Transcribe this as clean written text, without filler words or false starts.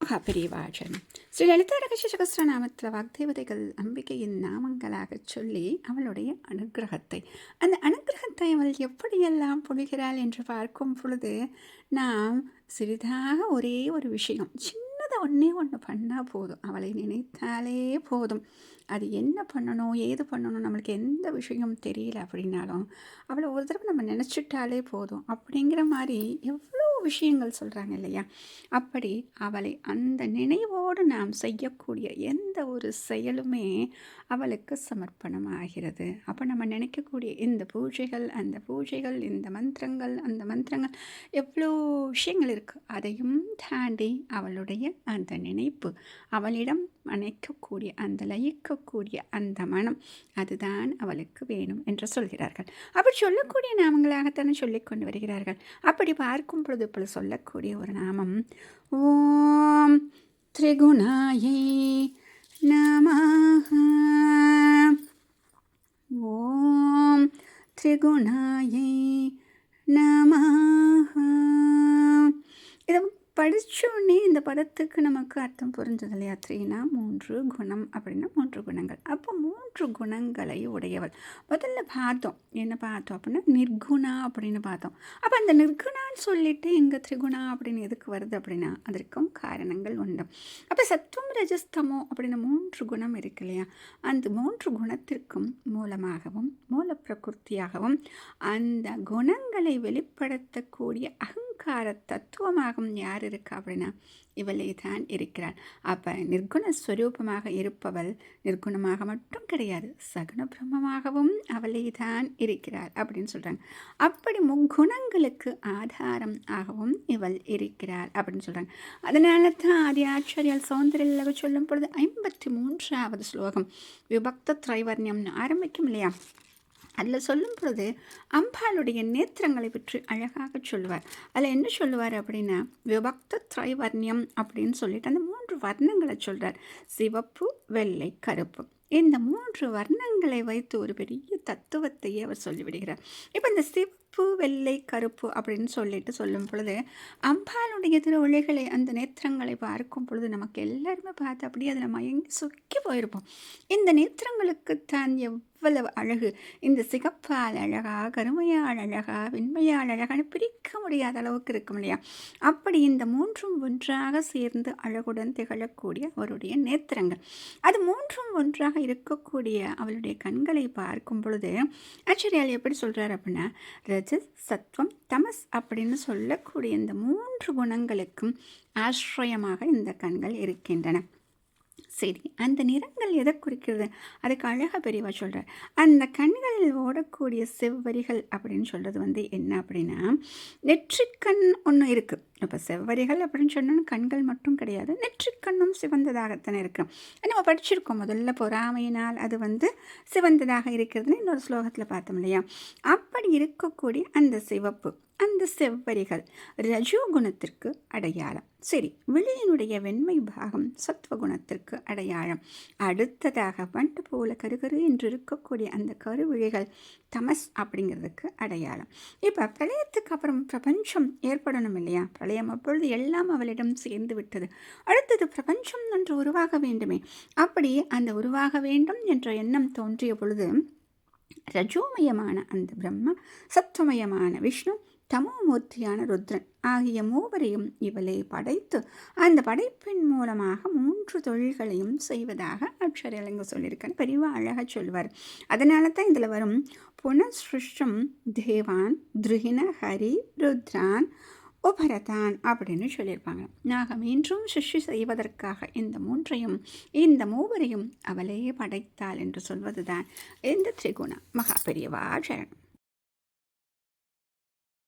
மகாபெரிவாச்சரணம். ஸ்ரீ லலிதா ரகசிய சகஸ்ரநாமத்தில் வாக்தேவதைகள் அம்பிகையின் நாமங்களாகச் சொல்லி அவளுடைய அனுகிரகத்தை, அந்த அனுகிரகத்தை அவள் எப்படியெல்லாம் பொழிகிறாள் என்று பார்க்கும் பொழுது நாம் சிறிதாக ஒரே ஒரு விஷயம், சின்னதாக ஒன்று பண்ணால் போதும், அவளை நினைத்தாலே போதும். அது என்ன பண்ணணும், ஏது பண்ணணும், நம்மளுக்கு எந்த விஷயம் தெரியல அப்படின்னாலும் அவளை ஒரு தடவை நம்ம நினச்சிட்டாலே போதும் அப்படிங்கிற மாதிரி எவ்வளோ விஷயங்கள் சொல்கிறாங்க இல்லையா? அப்படி அவளை அந்த நினைவோடு நாம் செய்யக்கூடிய எந்த ஒரு செயலுமே அவளுக்கு சமர்ப்பணமாகிறது. அப்போ நம்ம நினைக்கக்கூடிய இந்த பூஜைகள், அந்த பூஜைகள், இந்த மந்திரங்கள், அந்த மந்திரங்கள், எவ்வளோ விஷயங்கள் இருக்குது. அதையும் தாண்டி அவளுடைய அந்த நினைப்பு, அவளிடம் அணைக்கக்கூடிய அந்த லயிக்கக்கூடிய அந்த மனம், அதுதான் அவளுக்கு வேணும் என்று சொல்கிறார்கள். அப்படி சொல்லக்கூடிய நாமங்களாகத்தானே சொல்லிக் கொண்டு வருகிறார்கள். அப்படி பார்க்கும் பொழுது இப்பொழுது சொல்லக்கூடிய ஒரு நாமம் ஓம் திரிகுணாயை நமஹ. ஓம் திரிகுணாயை நமஹ. இதை படித்தோடனே இந்த பதத்துக்கு நமக்கு அர்த்தம் புரிஞ்சது இல்லையா? த்ரீனா 3 குணம் அப்படின்னா 3 குணங்கள். அப்போ 3 குணங்களை உடையவள். முதல்ல பார்த்தோம், என்ன பார்த்தோம் அப்படின்னா நிர்குணா அப்படின்னு பார்த்தோம். அப்போ அந்த நிர்குணான்னு சொல்லிட்டு இங்கே திரிகுணா அப்படின்னு எதுக்கு வருது அப்படின்னா அதற்கும் காரணங்கள் உண்டு. அப்போ சத்துவம் ரஜஸ்தமோ அப்படின்னு 3 குணம் இருக்கு இல்லையா? அந்த 3 குணத்திற்கும் மூலமாகவும் மூல பிரகிருத்தியாகவும் அந்த குணங்களை வெளிப்படுத்தக்கூடிய அகங்கார தத்துவமாகவும் யார் இருக்கா அப்படின்னா இவளே தான் இருக்கிறாள். அப்போ நிர்குணஸ்வரூபமாக இருப்பவள் நிர்குணமாக மட்டும் கிடையாது, சகுண பிரம்மமாகவும் அவளே தான் இருக்கிறாள் அப்படின்னு சொல்கிறாங்க. அப்படி முக்குணங்களுக்கு ஆதாரம் ஆகவும் இவள் இருக்கிறாள் அப்படின்னு சொல்கிறாங்க. அதனால தான் ஆதி ஆச்சாரியால் சௌந்தர்ய சொல்லும் பொழுது 53வது ஸ்லோகம் விபக்த திரைவர்ணியம்னு ஆரம்பிக்கும் இல்லையா? அதில் சொல்லும் பொழுது அம்பாளுடைய நேத்திரங்களை பற்றி அழகாக சொல்லுவார். அதில் என்ன சொல்லுவார் அப்படின்னா விபக்த திரைவர்ணியம் அப்படின்னு சொல்லிட்டு அந்த 3 வர்ணங்களை சொல்கிறார். சிவப்பு, வெள்ளை, கருப்பு. இந்த 3 வர்ணங்களை வைத்து ஒரு பெரிய தத்துவத்தையே அவர் சொல்லிவிடுகிறார். இப்போ இந்த சிவப்பு, வெள்ளை, கருப்பு அப்படின்னு சொல்லிட்டு சொல்லும் பொழுது அம்பாளுடைய திருவழிகளை, அந்த நேத்திரங்களை பார்க்கும் பொழுது நமக்கு எல்லாருமே பார்த்து அப்படியே அதில் மயங்கி சொக்கி போயிருப்போம். இந்த நேத்திரங்களுக்குத்தான் எவ்வளவு அழகு! இந்த சிகப்பால் அழகா, கருமையால் அழகா, வெண்மையால் அழகான்னு பிரிக்க முடியாத அளவுக்கு இருக்கும் இல்லையா? அப்படி இந்த 3ம் ஒன்றாக சேர்ந்து அழகுடன் திகழக்கூடிய அவருடைய நேத்திரங்கள், அது 3ம் ஒன்றாக இருக்கக்கூடிய அவளுடைய கண்களை பார்க்கும் பொழுது ஆச்சரியால் எப்படி சொல்கிறார் அப்படின்னா ரஜஸ், சத்வம், தமஸ் அப்படின்னு சொல்லக்கூடிய இந்த 3 குணங்களுக்கும் ஆசிரியமாக இந்த கண்கள் இருக்கின்றன. சரி, அந்த நிறங்கள் எதை குறிக்கிறது? அதுக்கு அழகாக பெரியவா சொல்கிறார். அந்த கண்களில் ஓடக்கூடிய செவ்வரிகள் அப்படின்னு சொல்கிறது என்ன அப்படின்னா நெற்றிக்கண் ஒன்று இருக்குது. இப்போ செவ்வரிகள் அப்படின்னு சொன்னோன்னா கண்கள் மட்டும் கிடையாது, நெற்றிக்கண்ணும் சிவந்ததாகத்தானே இருக்கும். நம்ம படிச்சிருக்கோம் முதல்ல, பொறாமையினால் அது சிவந்ததாக இருக்கிறதுன்னு இன்னொரு ஸ்லோகத்தில் பார்த்தோம் இல்லையா? அப்படி இருக்கக்கூடிய அந்த சிவப்பு, அந்த செவ்வரிகள் ரஜோகுணத்திற்கு அடையாளம். சரி, விழியினுடைய வெண்மை பாகம் சத்வகுணத்திற்கு அடையாளம். அடுத்ததாக வண்டு போல கருகரு என்று இருக்கக்கூடிய அந்த கருவிழிகள் தமஸ் அப்படிங்கிறதுக்கு அடையாளம். இப்போ பிரளயத்துக்கு அப்புறம் பிரபஞ்சம் ஏற்படணும் இல்லையா? பிரளயம் அப்பொழுது எல்லாம் அவளிடம் சேர்ந்து விட்டது. அடுத்தது பிரபஞ்சம் ஒன்று உருவாக வேண்டுமே. அப்படி அந்த உருவாக வேண்டும் என்ற எண்ணம் தோன்றிய பொழுது ரஜோமயமான அந்த பிரம்மா, சத்வமயமான விஷ்ணு, தமோமூர்த்தியான ருத்ரன் ஆகிய மூவரையும் இவளே படைத்து அந்த படைப்பின் மூலமாக 3 தொழில்களையும் செய்வதாக அக்ஷரலிங்க சொல்லியிருக்காரு. பெரியவா அழகாக சொல்லுவார். அதனால தான் இதில் வரும் புனஸ்ருஷ்டம் தேவான் திருஹின ஹரி ருத்ரான் உபரதான் அப்படின்னு சொல்லியிருப்பாங்க. நாங்கள் மீண்டும் சிருஷ்டி செய்வதற்காக இந்த 3ஐயும் இந்த மூவரையும் அவளே படைத்தாள் என்று சொல்வது தான் இந்த திரிகுண மகாபெரியவா சரணம்.